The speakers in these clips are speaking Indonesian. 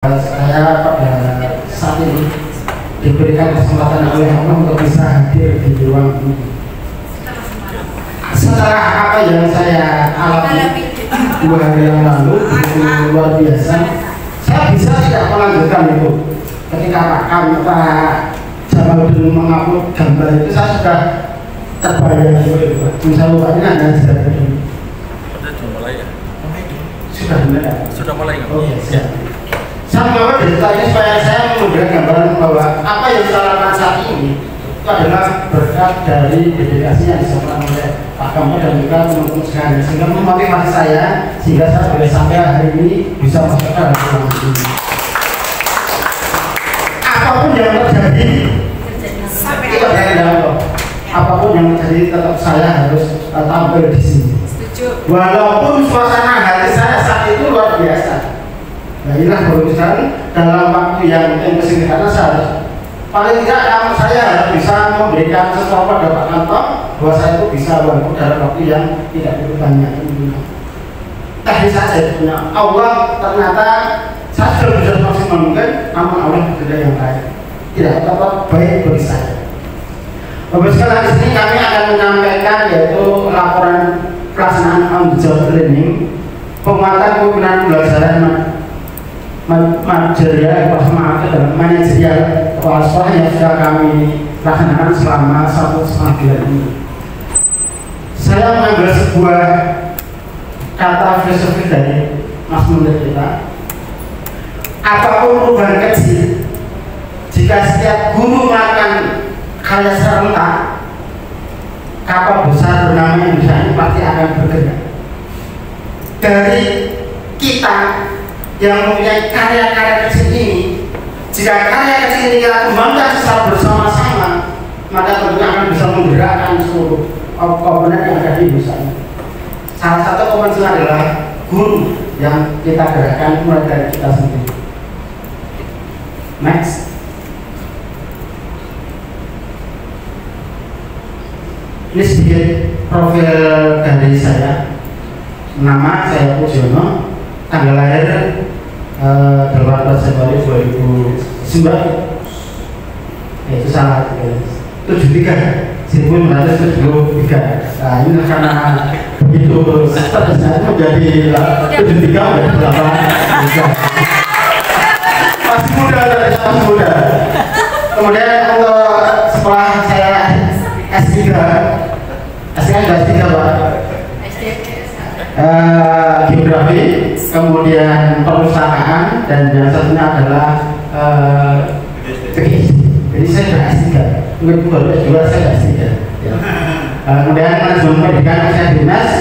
Saya pada saat ini diberikan kesempatan oleh Allah untuk bisa hadir di ruang ini. Setelah apa yang saya alami 2 hari yang lalu itu luar biasa, saya bisa tidak melanjutkan itu. Ketika Pak Jamaluddin mengupload gambar itu, saya sudah terbayang itu. Misalnya Pak ini ada sudah mulai ya? Sudah mulai. Oh iya, siap. Saya membawa data ini supaya saya memberikan gambaran bahwa apa yang saya lakukan saat ini itu adalah berkat dari dedikasi yang disampaikan oleh Pak Kampung dan juga teman-teman sekalian, sehingga memotivasi saya sehingga saya boleh sampai hari ini bisa masuk ke dalam ruang ini. Apapun yang terjadi, itu dari dalam. Apapun yang terjadi, tetap saya harus tampil di sini. Walaupun suasana hati saya saat itu luar biasa. Nah, inilah berurusan dalam waktu yang singkat, karena saya paling tidak saya harus bisa memberikan sesuatu pada Pak Kantor bahwa saya itu bisa bantu dalam waktu yang tidak begitu banyak ini. Teknis saja punya Allah, ternyata saya sudah bisa semaksimal mungkin, namun Allah berbeda yang lain tidak tetap baik bagi saya. Bapak sekalian, di sini kami akan menyampaikan yaitu laporan pelaksanaan on the job training, penguatan kepemimpinan pembelajaran manajerial dan manajerial kepala sekolah yang sudah kami laksanakan selama 1,5 bulan ini. Saya mengambil sebuah kata filosofi dari Mas Menteri kita, apapun perubahan kecil, jika setiap guru melakukan karya serentak, kapal besar bernama Indonesia ini pasti akan bergerak. Dari kita yang mempunyai karya-karya kecil ini, jika karya kecil ini kita kembangkan secara bersama-sama, maka tentunya akan bisa menggerakkan seluruh komponen yang ada di Indonesia ini. Salah satu komponen adalah guru yang kita gerakkan mulai dari kita sendiri. Next. Ini sedikit profil dari saya. Nama saya Pujono, tanggal lahir 18 Februari 2009. Itu salah, 73 1973. Nah, ini karena begitu statusnya menjadi 73 masih muda, masih muda. Kemudian setelah saya S3 Pak, geografi, kemudian perusahaan, dan yang satunya adalah jadi saya sudah S3, mungkin baru S2 saya S3 ya. Kemudian manajemen pendidikan saya di UNES,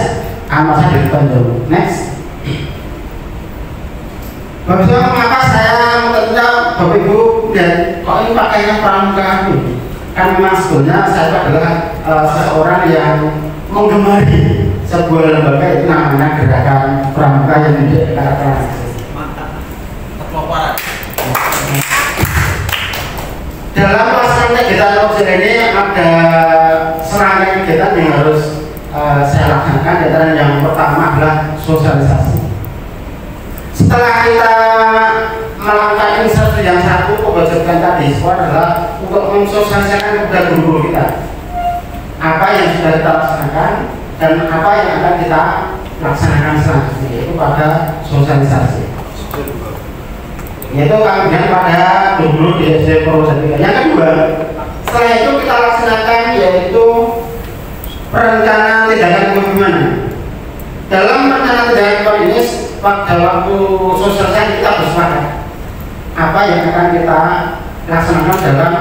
anak saya di Tanjung. Next. Bapak, mengapa saya tentunya Bapak Ibu dan kok ini pakainya pramuka ini? Kan memang sebetulnya saya adalah seseorang yang menggemari sebuah lembaga, itu namanya Gerakan Pramuka yang menjadi karakter. Mantap, terpaparan. Dalam pelaksanaan kegiatan objek ini ada serangkaian kegiatan yang harus saya laksanakan. Kegiatan yang pertama adalah sosialisasi. Setelah kita melakukan inisiatif yang satu, kebijakan tadi itu adalah untuk mensosialisasikan kepada guru-guru kita apa yang sudah kita laksanakan dan apa yang akan kita laksanakan selanjutnya, yaitu pada sosialisasi. Yaitu kemudian pada guru di SD Purwodadi. Yang kedua, setelah itu kita laksanakan yaitu perencanaan tindakan kepemimpinan. Dalam perencanaan tindakan kepemimpinan ini pada waktu sosialisasi kita bersepakat apa yang akan kita laksanakan dalam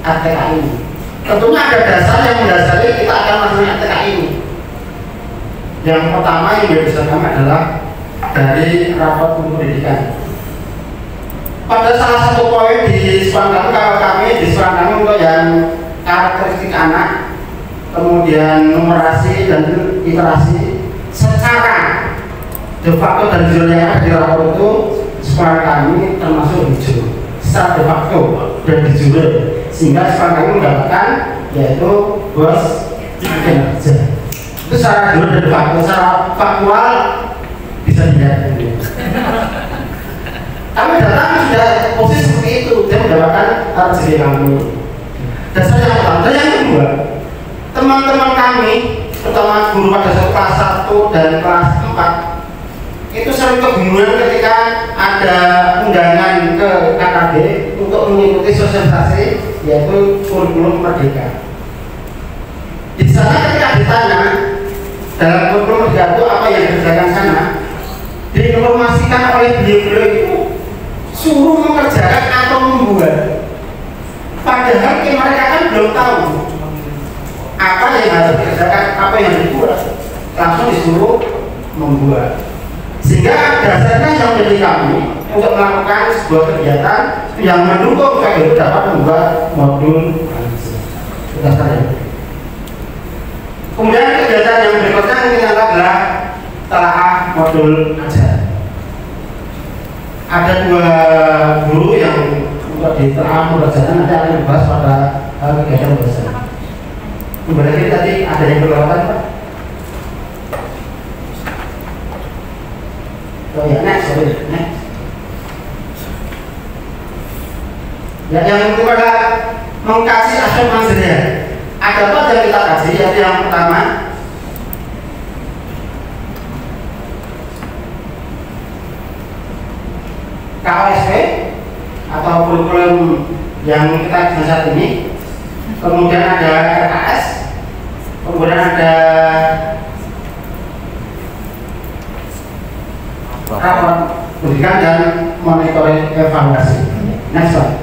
RTK ini. Tentunya ada dasar yang mendasari kita akan melaksanakan RTK ini. Yang pertama yang dibesarkan adalah dari rapat pendidikan. Pada salah satu poin di Sekolah kalau kami di Sekolah untuk yang karakteristik anak, kemudian numerasi dan literasi secara de facto dan zona di rapor itu sekolah kami termasuk hijau secara de facto dan de jure, sehingga sekolah kami mendapatkan yaitu bos kinerja. Itu secara jure dan de facto, secara faktual bisa dilihat dulu. Kami datang sudah posisi seperti itu, dia mendapatkan rezeki kami. Dasar yang pertama. Dan yang kedua, teman-teman kami, terutama guru pada kelas 1 dan kelas 4, itu sering kebingungan ketika ada undangan ke KKD untuk mengikuti sosialisasi, yaitu kurikulum Merdeka. Di sana ketika ditanya dalam kurikulum Merdeka itu apa yang dikerjakan sana, diinformasikan oleh beliau itu suruh mengerjakan atau membuat. Padahal mereka kan belum tahu apa yang harus dikerjakan, apa yang dibuat, langsung disuruh membuat. Sehingga dasarnya yang menjadi kami untuk melakukan sebuah kegiatan yang mendukung KKD dapat membuat modul dasarnya. Kemudian kegiatan yang berikutnya mungkin adalah telaah modul ajar. Ada 2 guru yang untuk di telaah modul ajar nanti akan dibahas pada kegiatan bersama. Kembali tadi ada yang berlewatan, Pak? Oh ya, next. Ya, yang kedua mengkaji aspek manziliyah. Ada apa yang kita kasih? Yaitu yang pertama, KOSP atau kurikulum yang kita gunakan saat ini. Kemudian ada RKS, kemudian ada rapor pendidikan dan monitoring evaluasi. Next one.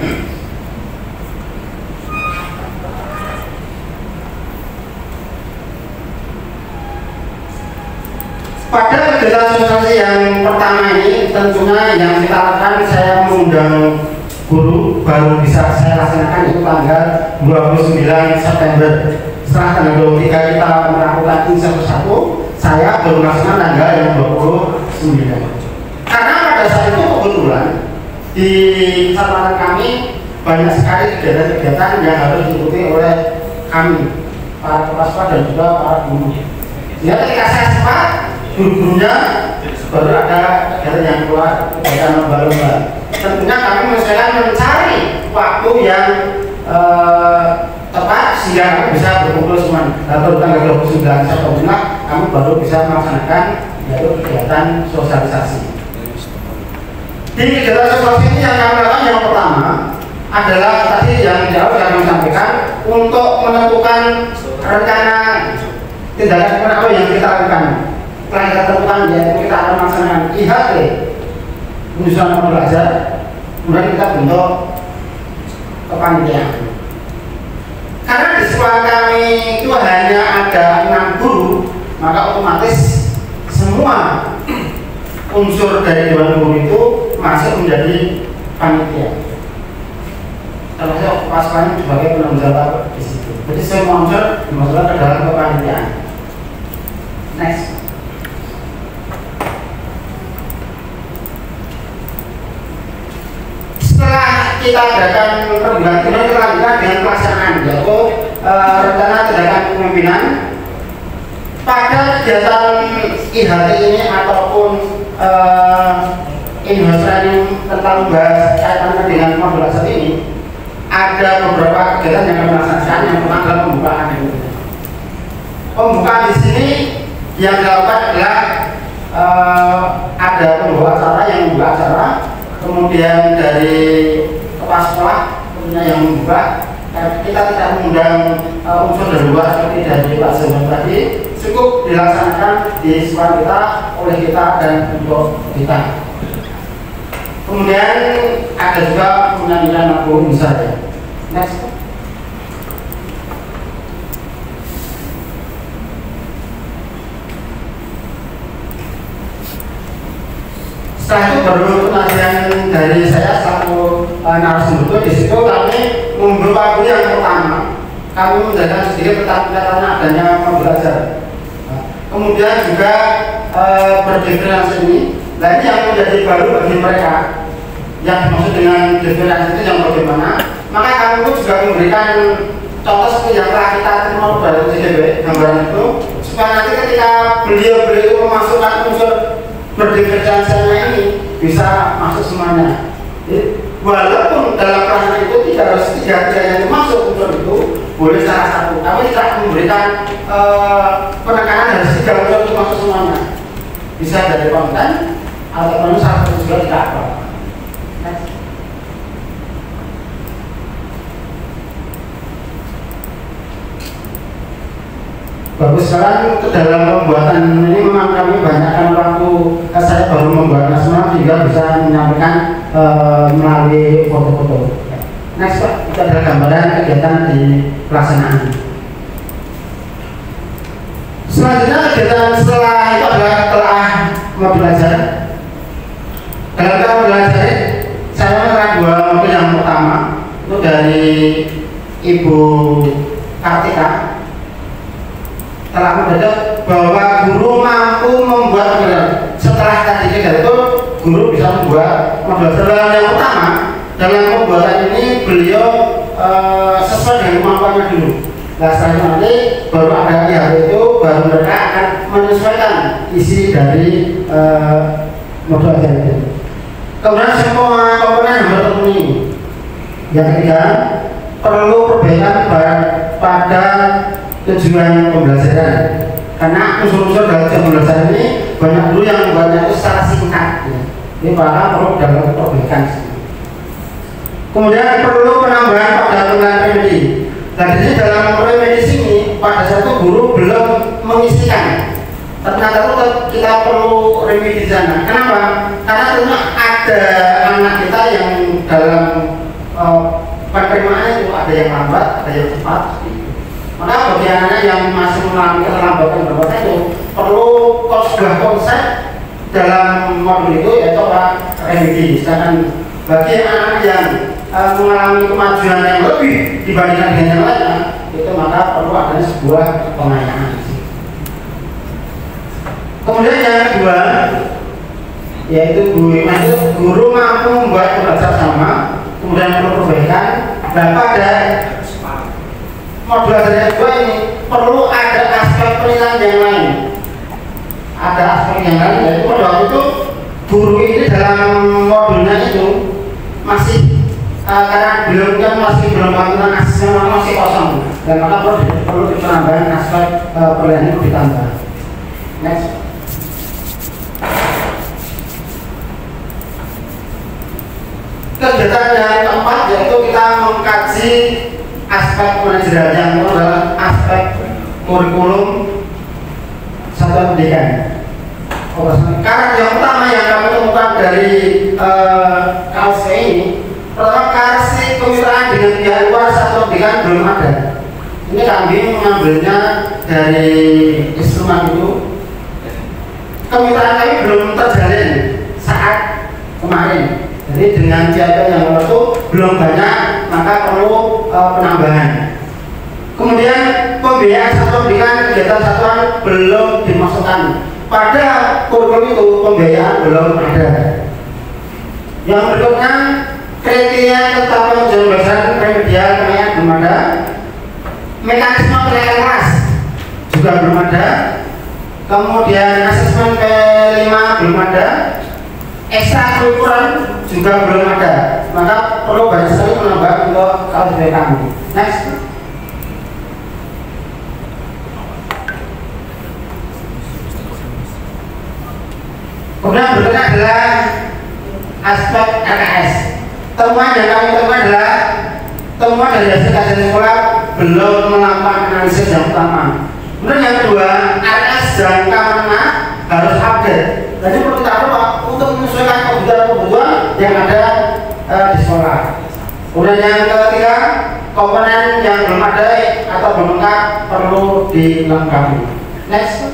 Pada kegiatan sosialisasi yang pertama ini tentunya yang kita lakukan, saya mengundang guru baru bisa saya laksanakan itu tanggal 29 September. Setelah tanggal 23 kita melakukan insert 1, saya baru melaksanakan tanggal yang 29. Karena pada saat itu kebetulan di kecamatan kami banyak sekali kegiatan-kegiatan yang harus diikuti oleh kami, para kepala sekolah dan juga para guru. Ya, ketika saya sempat, guru-gurunya baru ada kegiatan yang keluar, kegiatan lomba-lomba. Tentunya kami mencari waktu yang tepat sehingga kami bisa berkumpul semua. Lalu tanggal 29 September kami baru bisa melaksanakan yaitu kegiatan sosialisasi. Di kegiatan sosialisasi ini yang kami lakukan yang pertama adalah tadi yang jauh yang kami sampaikan untuk menentukan rencana tindakan apa yang kita lakukan. Setelah kita tentukan yaitu kita akan melaksanakan IHT, penyusunan modul ajar, kemudian kita bentuk kepanitiaan. Karena di sekolah kami itu hanya ada 6 guru, maka otomatis semua unsur dari dewan guru itu masuk menjadi panitia. Termasuk pasukan sebagai penanggung jawab di situ. Jadi semua unsur dimasukkan ke dalam kepanitiaan. Next. Setelah kita adakan perguruan tinggi, kita lanjutkan dengan pelaksanaan, yaitu rencana tindakan kepemimpinan. Pada kegiatan IHT ini ataupun in-house training tentang membahas kaitannya dengan modul ajar ini, ada beberapa kegiatan yang kami laksanakan. Yang pertama adalah pembukaan. Pembukaan di sini yang dilakukan adalah ada pembawa acara yang membuka acara, kemudian dari kepala sekolah tentunya yang membuka. Kita tidak mengundang unsur dari luar seperti dari Pak Zaman tadi, cukup dilaksanakan di sekolah kita oleh kita dan untuk kita. Kemudian ada juga penyanyian lagu misalnya. Next. Setelah itu baru pengajian dari saya satu narasumber. Di situ kami membuka kuliah yang pertama. Kami menjelaskan sedikit tentang adanya modul ajar. Kemudian juga berdiferensiasi ini. Nah, ini yang menjadi baru bagi mereka. Yang dimaksud dengan diferensiasi itu yang bagaimana? Maka kami pun juga memberikan contoh seperti yang telah kita terima dari CDB gambaran itu, supaya nanti ketika beliau itu memasukkan unsur berdiferensiasinya ini bisa masuk semuanya. Jadi, walaupun dalam pelaksanaan itu tidak harus tiga-tiganya itu masuk unsur itu, boleh salah satu, tapi tidak memberikan penekanan harus tiga unsur itu masuk semuanya. Bisa dari konten atau salah satu juga tidak apa. Bagus, sekarang ke dalam pembuatan ini memang kami banyakkan waktu, saya baru membuat nasional sehingga bisa menyampaikan melalui foto-foto. Next Pak, itu adalah gambaran kegiatan di pelaksanaan. Selanjutnya kegiatan setelah itu adalah telah mau belajar. Dalam telah belajar saya menerapkan dua modul. Yang pertama itu dari Ibu Kartika, telah mendadak bahwa guru mampu membuat model. Setelah tadi itu guru bisa membuat model. Yang pertama dalam pembuatan ini beliau sesuai dengan kemampuannya dulu. Nah setelah nanti baru ada itu baru mereka akan menyesuaikan isi dari model itu. Kemudian semua komponen yang bertemu. Yang ketiga perlu perbaikan pada tujuan pembelajaran, karena unsur-unsur dalam pembelajaran ini banyak dulu yang membuatnya itu secara singkat ya. Ini maka perlu dalam perbaikan. Kemudian perlu penambahan pada penilaian remedi. Tadi dalam remedi sini pada satu guru belum mengisikan, ternyata kita perlu remedi di sana. Kenapa? Karena tentunya ada anak kita yang dalam penerimaannya itu ada yang lambat, ada yang cepat. Maka bagi anak yang masih mengalami keterlambatan itu perlu sebuah konsep dalam modul itu, yaitu remedi. Sedangkan bagi anak yang mengalami kemajuan yang lebih dibandingkan dengan yang lainnya, itu maka perlu adanya sebuah pengayaan. Kemudian yang kedua, yaitu guru mampu membuat belajar sama, kemudian perlu perbaikan. Dan pada modul yang kedua ini perlu ada aspek penilaian yang lain. Ada aspek yang lain, yaitu pada waktu itu guru ini dalam modulnya itu masih karena belum kan masih belum melakukan asesmen, masih kosong, dan maka perlu penambahan aspek penilaian itu ditambah. Next. Kegiatan yang keempat yaitu kita mengkaji aspek manajerial, yang adalah aspek kurikulum satuan pendidikan. Karena yang utama yang kami temukan dari KSP ini, pertama karsi kemitraan dengan pihak luar satuan pendidikan belum ada. Ini kami mengambilnya dari instrumen itu. Kemitraan kami belum terjalin saat kemarin. Jadi dengan pihak yang luar itu belum banyak, maka perlu penambahan. Kemudian pembiayaan satuan pendidikan kegiatan satuan belum dimasukkan. Pada kurikulum itu pembiayaan belum ada. Yang berikutnya kriteria ketetapan ujian belajar remedial kemarin belum ada. Mekanisme penilaian kelas juga belum ada. Kemudian asesmen P5 belum ada. Ekstrakurikuler juga belum ada. Maka perlu banyak sekali menambah untuk KSP kami. Next. Kemudian berikutnya adalah aspek RKS. Temuan yang kami temukan adalah temuan dari hasil kajian sekolah belum melakukan analisis yang utama. Kemudian yang kedua, RKS jangka menengah harus update. Jadi perlu kita apa untuk menyesuaikan kebutuhan yang ada di sekolah. Kemudian yang ketiga, komponen yang belum ada atau belum lengkap perlu dilengkapi. Next.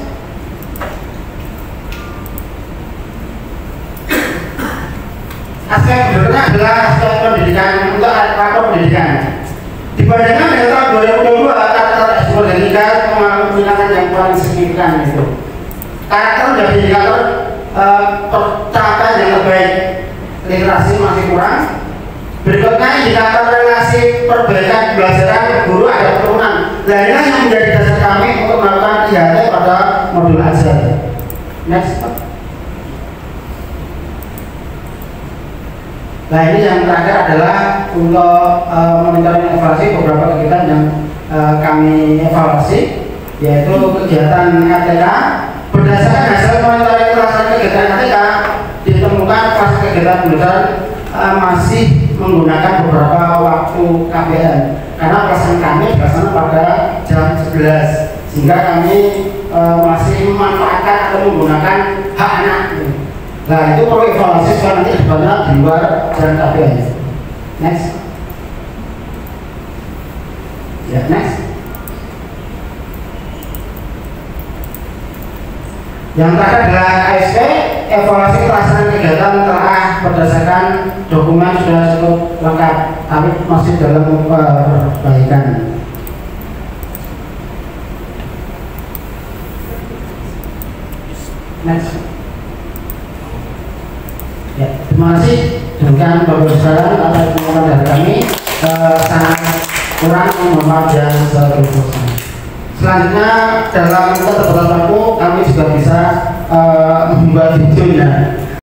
Aspek berikutnya adalah aspek pendidikan untuk rapor pendidikan. Dibandingkan dengan tahun 2022, karakter ekspor dan tingkat mengalami peningkatan yang paling signifikan itu. Karakter menjadi indikator percakapan yang terbaik, literasi masih kurang. Berikutnya indikator relasi perbaikan pembelajaran guru ada penurunan. Nah inilah yang menjadi dasar kami untuk melakukan IHT pada modul ajar. Next. Nah ini yang terakhir adalah untuk monitoring evaluasi beberapa kegiatan yang kami evaluasi, yaitu kegiatan ATK. Berdasarkan hasil monitoring pelaksanaan kegiatan ATK, ditemukan pas kegiatan belajar masih menggunakan beberapa waktu KPM karena pelaksanaan kami dilaksanakan pada jam 11, sehingga kami masih memanfaatkan atau menggunakan hak anak. Nah itu perlu evaluasi supaya nanti sebenarnya di luar jam KPM. Next. Ya, next. Yang terakhir adalah KSP, evaluasi pelaksanaan kegiatan telah berdasarkan dokumen sudah cukup lengkap, tapi masih dalam perbaikan. Next. Ya, terima kasih. Demikian Bapak Saudara atas pengumuman dari kami, sangat kurang, mohon maaf yang sebesar-besarnya. Selanjutnya dalam keterbatasan waktu kami juga bisa membuat videonya.